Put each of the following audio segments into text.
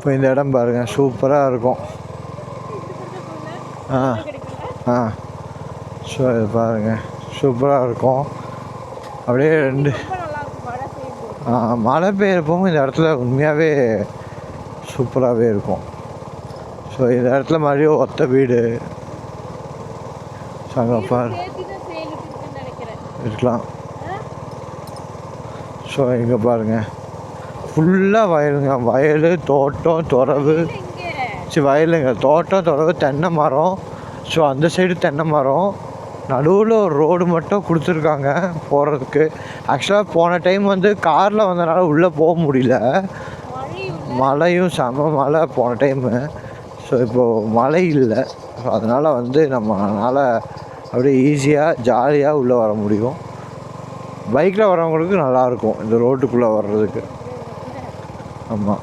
இப்போ இந்த இடம் பாருங்கள், சூப்பராக இருக்கும். ஸோ இது பாருங்கள், சூப்பராக இருக்கும். அப்படியே ரெண்டு மழை பெய்யறப்பவும் இந்த இடத்துல உண்மையாகவே சூப்பராகவே இருக்கும். ஸோ இந்த இடத்துல மறுபடியும் ஒத்த வீடு இருக்கலாம். ஸோ இங்கே பாருங்கள், ஃபுல்லாக வயலுங்க, வயல், தோட்டம், துறவு. வயலுங்க, தோட்டம், துறவு, தென்னை மரம். ஸோ அந்த சைடு தென்னை மரம், நடுவில் ஒரு ரோடு மட்டும் கொடுத்துருக்காங்க போகிறதுக்கு. ஆக்சுவலாக போன டைம் வந்து காரில் வந்தனால உள்ளே போக முடியல, மழையும் செம மழை போன டைமு. ஸோ இப்போது மழை இல்லை, ஸோ அதனால் வந்து நம்மளால் அப்படியே ஈஸியாக ஜாலியாக உள்ளே வர முடியும். பைக்கில் வரவங்களுக்கு நல்லாயிருக்கும் இந்த ரோட்டுக்குள்ளே வர்றதுக்கு. ஆமாம்,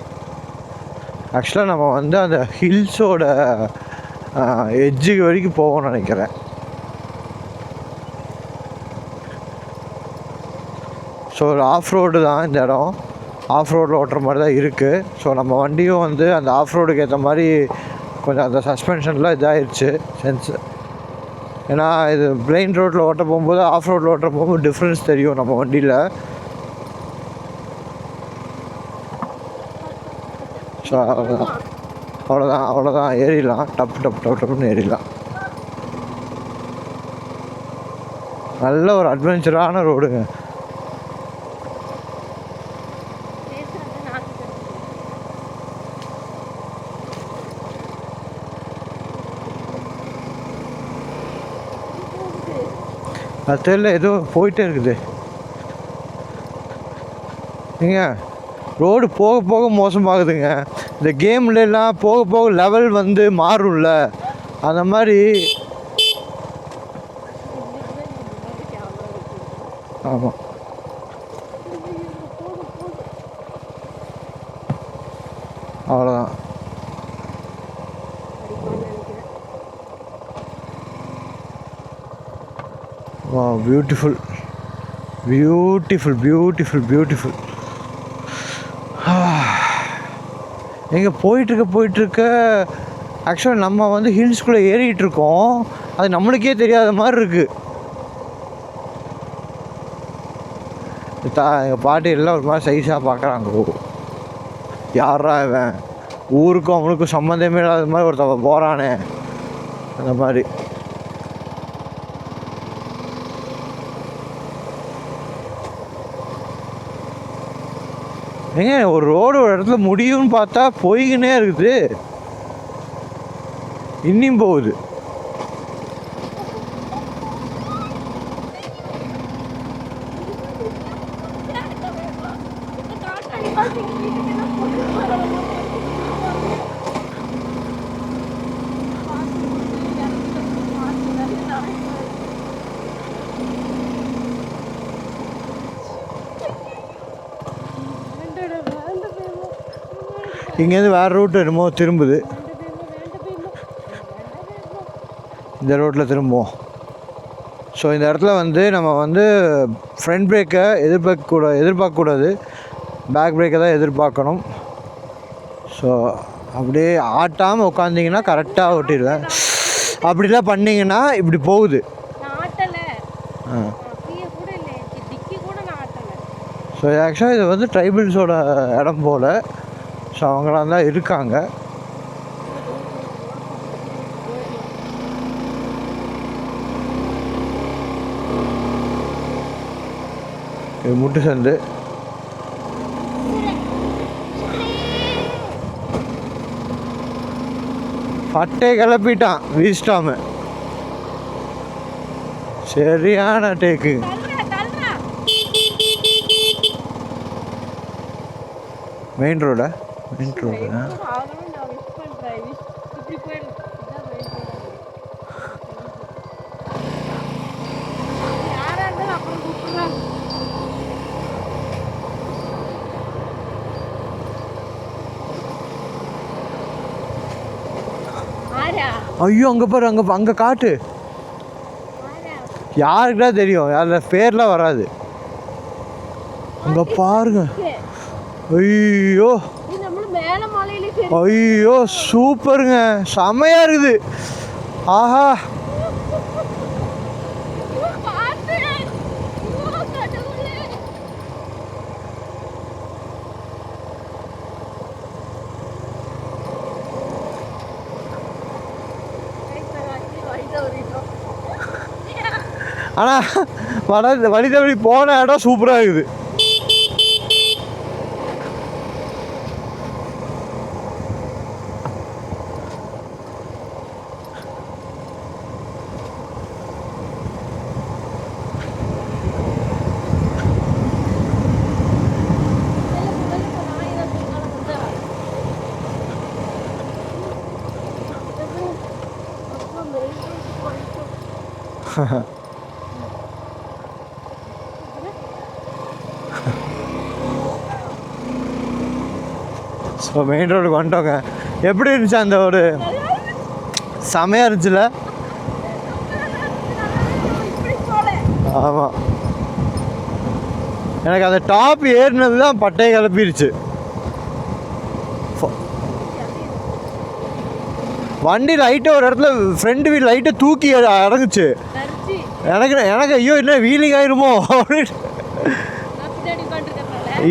ஆக்சுவலாக நம்ம வந்து அந்த ஹில்ஸோட எட்ஜுக்கு வரைக்கும் போவோம்னு நினைக்கிறேன். ஸோ ஒரு ஆஃப் ரோடு தான் இந்த இடம், ஆஃப் ரோடில் ஓட்டுற மாதிரி தான் இருக்குது. ஸோ நம்ம வண்டியும் வந்து அந்த ஆஃப் ரோடுக்கு ஏற்ற மாதிரி கொஞ்சம் அந்த சஸ்பென்ஷன்லாம் இதாகிடுச்சு சென்ஸு. ஏன்னா இது பிளைன் ரோட்டில் ஓட்ட போகும்போது ஆஃப் ரோட்டில் ஓட்ட போகும்போது டிஃப்ரென்ஸ் தெரியும் நம்ம வண்டியில். ஸோ அவ்வளோதான் ஏறிடலாம், டப்புன்னு ஏறிடலாம். நல்ல ஒரு அட்வென்ச்சரான ரோடுங்க. அது தெரியல, ஏதோ போயிட்டே இருக்குது. ஏங்க ரோடு போக போக மோசமாகுதுங்க. இந்த கேம்லாம் போக போக லெவல் வந்து மாறும்ல, அந்த மாதிரி. ஆமாம், அவ்வளோதான். வா, பியூட்டிஃபுல் பியூட்டிஃபுல் பியூட்டிஃபுல் பியூட்டிஃபுல். எங்கே போயிட்டுருக்க ஆக்சுவலாக நம்ம வந்து ஹில்ஸ்குள்ளே ஏறிட்டுருக்கோம், அது நம்மளுக்கே தெரியாத மாதிரி இருக்குது. எங்கள் பாட்டி எல்லாம் ஒரு மாதிரி சைஸாக பார்க்குறாங்க. யாரா இவன், ஊருக்கும் அவனுக்கும் சம்மந்தமே இல்லாத மாதிரி ஒருத்தவன் போகிறானே, அந்த மாதிரி. ஏங்க ஒரு ரோடு ஒரு இடத்துல முடியும்னு பார்த்தா போய்கினே இருக்குது, இன்னும் போகுது. இங்கேருந்து வேறு ரூட்டு என்னமோ திரும்புது, இந்த ரோட்டில் திரும்புவோம். ஸோ இந்த இடத்துல வந்து நம்ம வந்து ஃப்ரண்ட் பிரேக்கை எதிர்பார்க்கக்கூடாது, பேக் பிரேக்கை தான் எதிர்பார்க்கணும். ஸோ அப்படியே ஆட்டாமல் உட்காந்திங்கன்னா கரெக்டாக ஓட்டிடுவேன். அப்படிலாம் பண்ணிங்கன்னா இப்படி போகுது. ஸோ ஆக்சுவலாக இது வந்து ட்ரைபிள்ஸோட இடம் போல். ஸோ அவங்களாம் தான் இருக்காங்க. இது முட்டு சந்து. பட்டை கிளப்பிட்டான் வீஸ்டாம, சரியான டேக்கு. மெயின் ரோடு ஐயோ, அங்கே பாரு, அங்கே காட்டு. யாருக்குடா தெரியும், அதில் பேர்லாம் வராது. அங்கே பாருங்க, ஐயோ ஐயோ சூப்பருங்க, செமையா இருக்குது. ஆஹா, ஆனால் வழி தவறி போன இடம் சூப்பராக இருக்குது. ஸோ மெயின் ரோடுக்கு வந்துட்டோங்க. எப்படி இருந்துச்சு அந்த ஒரு செமையாக இருந்துச்சுல்ல? ஆமாம், எனக்கு அந்த டாப் ஏறினது தான் பட்டையை கிளப்பிடுச்சு. வண்டி லைட்டாக ஒரு இடத்துல ஃப்ரெண்டு வீல் லைட்டாக தூக்கி இறங்குச்சு. எனக்கு ஐயோ என்ன வீலிங் ஆயிருமோ அப்படின்னு.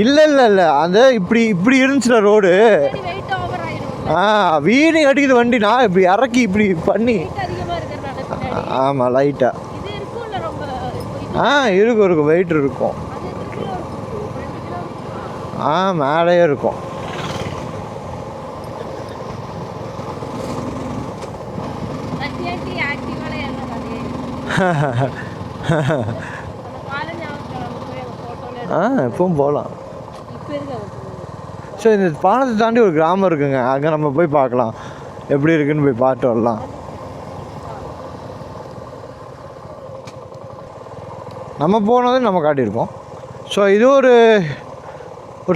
இல்லை அந்த இப்படி இருந்துச்சுல ரோடு. வீலிங் அடிக்குது வண்டி. நான் இப்படி இறக்கி இப்படி பண்ணி. ஆமாம் லைட்டாக இருக்கும், வெயிட் இருக்கும். மேலேயே இருக்கும். எப்பவும் போகலாம். ஸோ இந்த பாலத்தை தாண்டி ஒரு கிராமம் இருக்குங்க, அங்கே நம்ம போய் பார்க்கலாம், எப்படி இருக்குன்னு போய் பார்த்து வரலாம். நம்ம போனது நம்ம காட்டியிருக்கோம். ஸோ இது ஒரு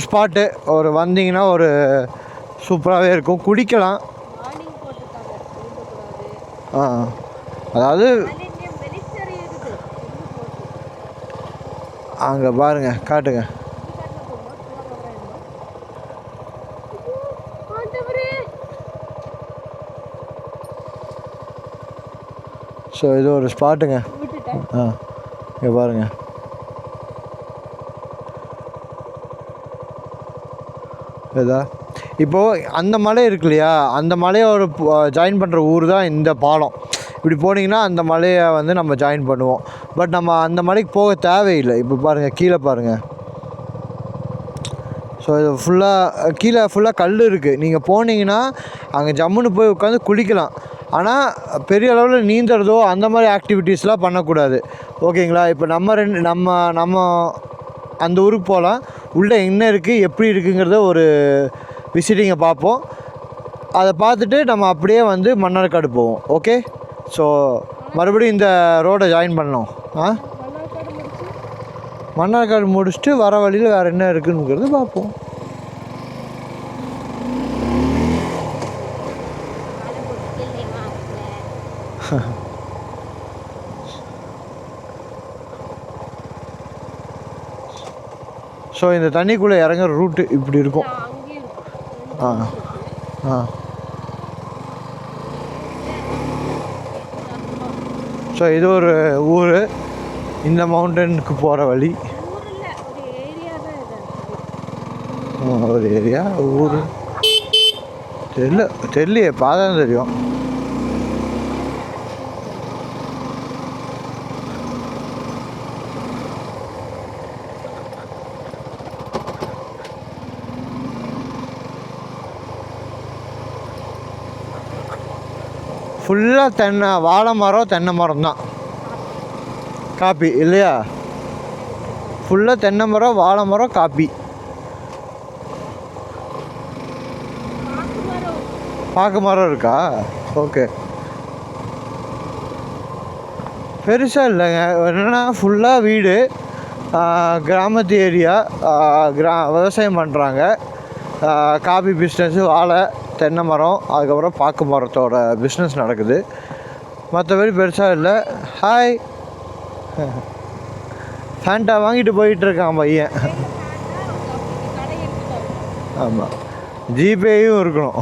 ஸ்பாட்டு, ஒரு வந்தீங்கன்னா ஒரு சூப்பராகவே இருக்கும், குடிக்கலாம். அதாவது அங்கே பாருங்க, காட்டுங்க. ஸோ இது ஒரு ஸ்பாட்டுங்க. இங்கே பாருங்க. இதா இப்போது அந்த மலை இருக்கு இல்லையா, அந்த மலையோட ஜாயின் பண்ணுற ஊர் தான் இந்த பாலம். இப்படி போனீங்கன்னா அந்த மலையை வந்து நம்ம ஜாயின் பண்ணுவோம். பட் நம்ம அந்த மலைக்கு போக தேவையில்லை. இப்போ பாருங்கள், கீழே பாருங்கள். ஸோ இது கீழே ஃபுல்லாக கல் இருக்குது. நீங்கள் போனீங்கன்னா அங்கே ஜம்முன்னு போய் உட்காந்து குளிக்கலாம். ஆனால் பெரிய அளவில் நீந்துறதோ அந்த மாதிரி ஆக்டிவிட்டீஸ்லாம் பண்ணக்கூடாது, ஓகேங்களா? இப்போ நம்ம அந்த ஊருக்கு போகலாம். உள்ளே என்ன இருக்குது, எப்படி இருக்குங்கிறத ஒரு விசிட்டிங்கை பார்ப்போம். அதை பார்த்துட்டு நம்ம அப்படியே வந்து மன்னார்காடு போவோம். ஓகே, ஸோ மறுபடியும் இந்த ரோடை ஜாயின் பண்ணோம். மன்னார்காடு முடிச்சுட்டு வர வழியில் வேறு என்ன இருக்குங்கிறது பார்ப்போம். ஸோ இந்த தண்ணிக்குள்ளே இறங்குற ரூட்டு இப்படி இருக்கும். ஸோ இது ஒரு ஊர், இந்த மவுண்டனுக்கு போகிற வழி. ஒரு ஏரியா, ஊர் தெரியலையே, பார்த்தா தெரியும். ஃபுல்லாக வாழை மரம், தென்னை மரம் தான். காப்பி இல்லையா? ஃபுல்லாக தென்னை மரம், வாழை மரம், காப்பி. பாக்கு மரம் இருக்கா? ஓகே, பெருசாக இல்லைங்க. என்னென்னா ஃபுல்லாக வீடு, கிராமத்து ஏரியா, விவசாயம் பண்ணுறாங்க. காபி பிஸ்னஸ்ஸு, வாழை, தென்னை மரம், அதுக்கப்புறம் பாக்கு மரத்தோட பிஸ்னஸ் நடக்குது. மற்றபடி பெருசாக இல்லை. ஹாய், ஃபேண்டா வாங்கிட்டு போயிட்டுருக்கான் பையன். ஆமாம், ஜிபேயும் இருக்கணும்.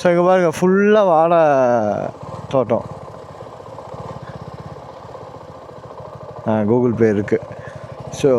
ஸோ இங்கே பாருங்கள் ஃபுல்லாக வாழை தோட்டம். கூகுள் பே இருக்குது. ஸோ